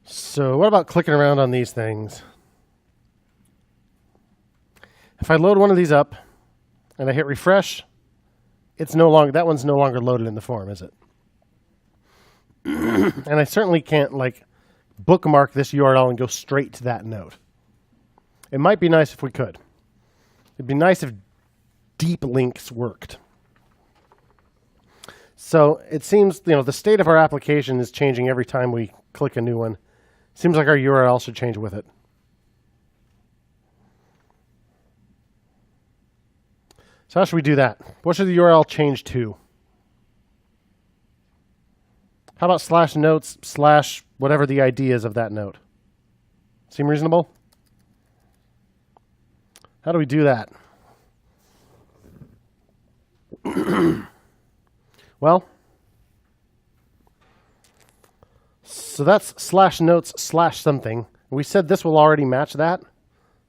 So what about clicking around on these things? If I load one of these up and I hit refresh, it's no longer, that one's no longer loaded in the form, is it? And I certainly can't like bookmark this URL and go straight to that node. It might be nice if we could. It'd be nice if deep links worked. So it seems, the state of our application is changing every time we click a new one. Seems like our URL should change with it. So how should we do that? What should the URL change to? How about /notes/ whatever the ID is of that note? Seem reasonable? How do we do that? Well, so that's /notes/ something. We said this will already match that.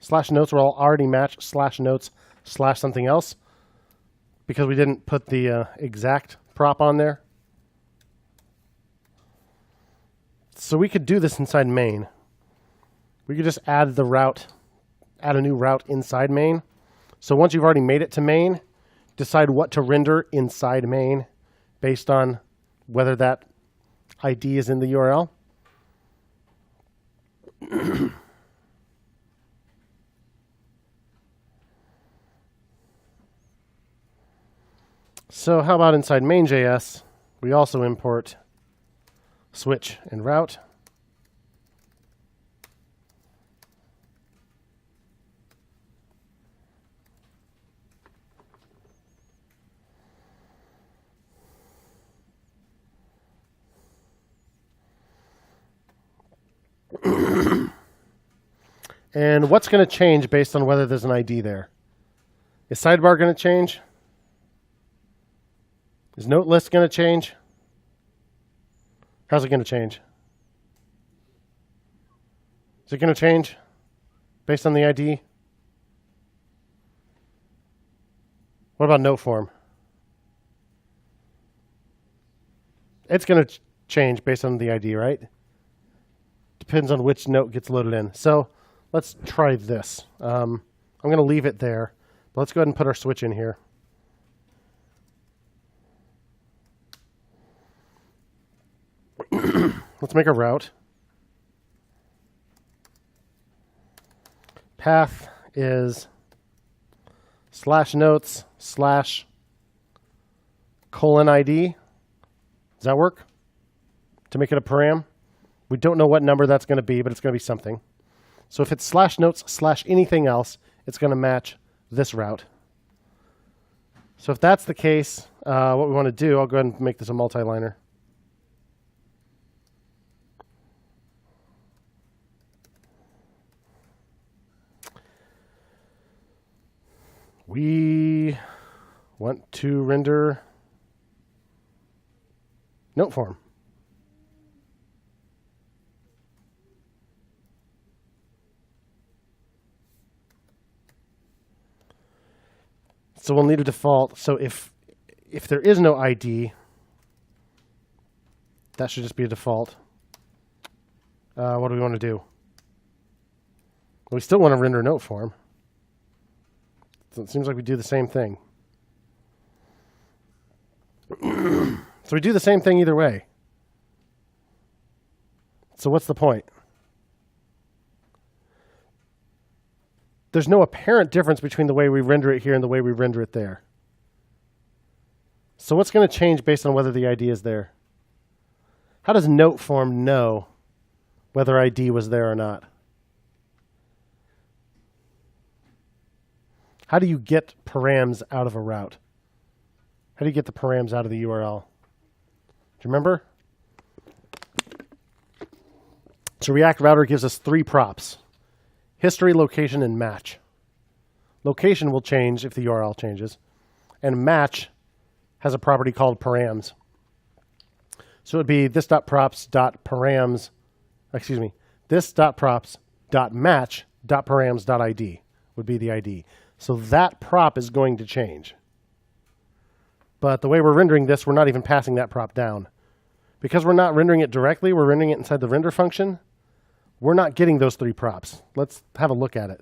/notes will already match /notes/ something else because we didn't put the exact prop on there. So we could do this inside main. We could just add the route, add a new route inside main. So once you've already made it to main, decide what to render inside main based on whether that ID is in the URL. So how about inside main.js, we also import switch and route. And what's going to change based on whether there's an ID there? Is sidebar going to change? Is note list going to change? How's it going to change? Is it going to change based on the ID? What about note form? It's going to change based on the ID, right? Depends on which note gets loaded in. So let's try this. I'm going to leave it there. But let's go ahead and put our switch in here. Let's make a route. Path is /notes/ :ID. Does that work? To make it a param? We don't know what number that's going to be, but it's going to be something. So if it's /notes/ anything else, it's going to match this route. So if that's the case, what we want to do, I'll go ahead and make this a multi-liner. We want to render note form. So we'll need a default. So if there is no ID, that should just be a default. What do we want to do? We still want to render note form. So it seems like we do the same thing. So we do the same thing either way. So what's the point? There's no apparent difference between the way we render it here and the way we render it there. So what's going to change based on whether the ID is there? How does note form know whether ID was there or not? How do you get params out of a route? How do you get the params out of the URL? Do you remember? So React Router gives us 3 props: history, location, and match. Location will change if the URL changes, and match has a property called params. So it would be this.props.params, this.props.match.params.id would be the ID. So that prop is going to change. But the way we're rendering this, we're not even passing that prop down. Because we're not rendering it directly, we're rendering it inside the render function. we're not getting those 3 props. Let's have a look at it.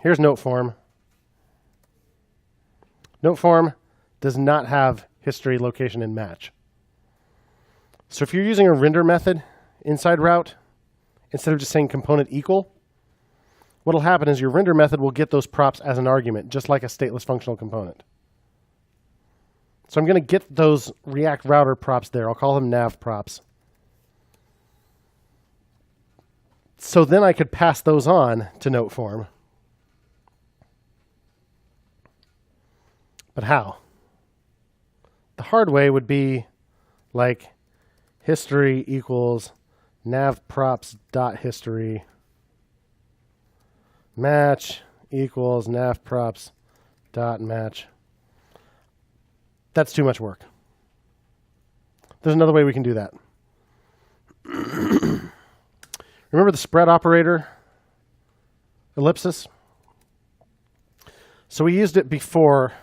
Here's note form. Note form does not have history, location, and match. So if you're using a render method inside route, instead of just saying component equal, what'll happen is your render method will get those props as an argument, just like a stateless functional component. So I'm going to get those React router props there. I'll call them nav props. So then I could pass those on to note form. But how? The hard way would be like history equals nav props dot history match equals nav props dot match. That's too much work. There's another way we can do that. Remember the spread operator ellipsis? So we used it before.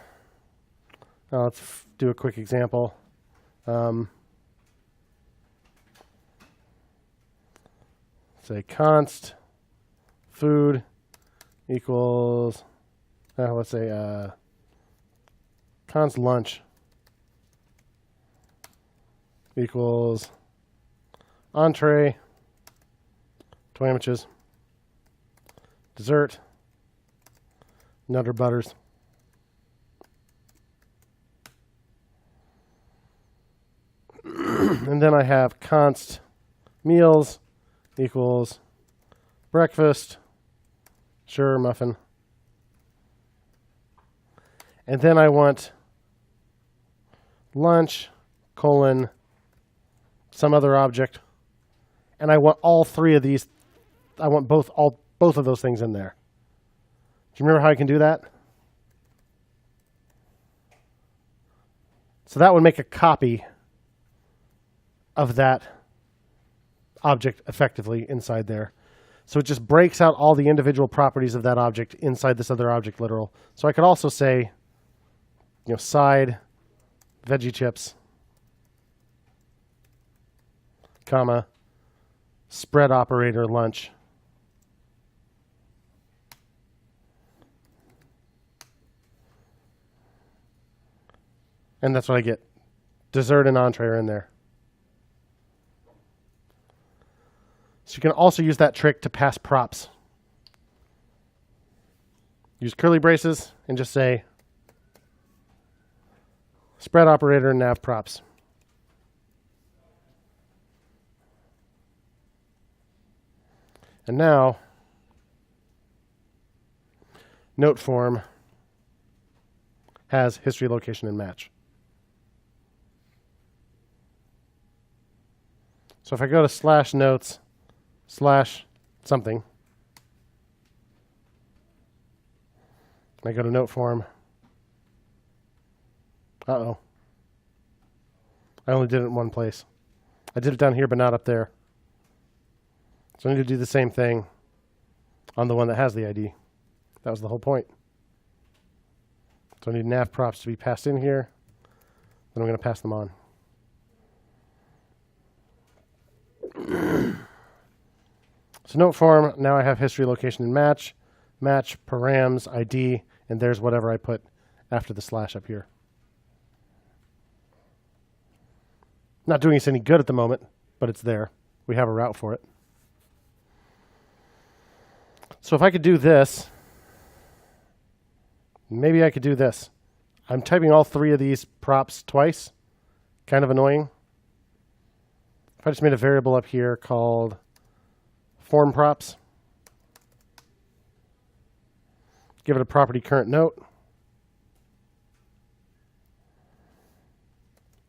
Let's do a quick example. Say const food equals, let's say const lunch equals entree, sandwiches, dessert, Nutter Butters. And then I have const meals equals breakfast, sure, muffin. And then I want lunch, colon, some other object. And I want all 3 of these. I want both of those things in there. Do you remember how I can do that? So that would make a copy of that object effectively inside there. So it just breaks out all the individual properties of that object inside this other object literal. So I could also say, side, veggie chips, comma, spread operator lunch. And that's what I get. Dessert and entree are in there. So you can also use that trick to pass props. Use curly braces and just say spread operator nav props. And now note form has history, location, and match. So if I go to slash notes slash something, I go to note form. Uh-oh. I only did it in one place. I did it down here, but not up there. So I need to do the same thing on the one that has the ID. That was the whole point. So I need nav props to be passed in here. Then I'm going to pass them on. So note form, now I have history, location, and match. Match, params, ID, and there's whatever I put after the slash up here. Not doing us any good at the moment, but it's there. We have a route for it. So if I could do this, maybe I could do this. I'm typing all 3 of these props twice. Kind of annoying. If I just made a variable up here called form props, give it a property current note,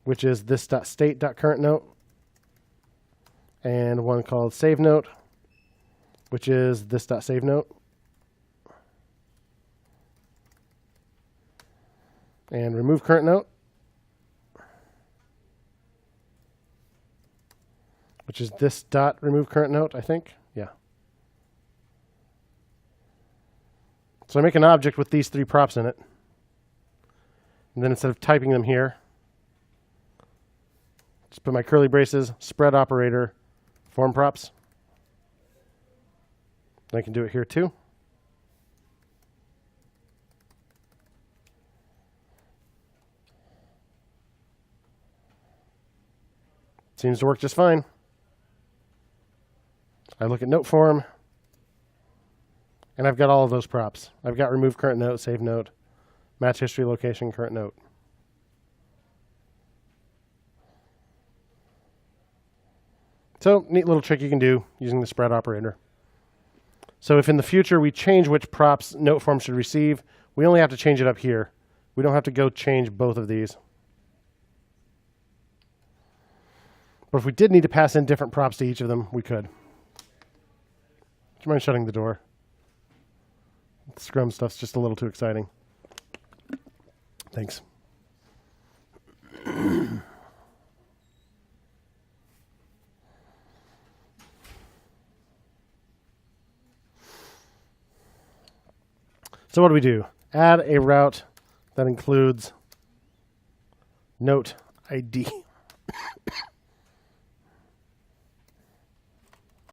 which is this.state.current note, and one called save note, which is this.save note, and remove current note, which is this.remove current note, I think. Yeah. So I make an object with these 3 props in it. And then instead of typing them here, just put my curly braces, spread operator, Form props. I can do it here too. Seems to work just fine. I look at note form, and I've got all of those props. I've got remove current note, save note, match history, location, current note. So, neat little trick you can do using the spread operator. So if in the future we change which props note form should receive, we only have to change it up here. We don't have to go change both of these. But if we did need to pass in different props to each of them, we could. Do you mind shutting the door? The Scrum stuff's just a little too exciting. Thanks. So what do we do? Add a route that includes note ID.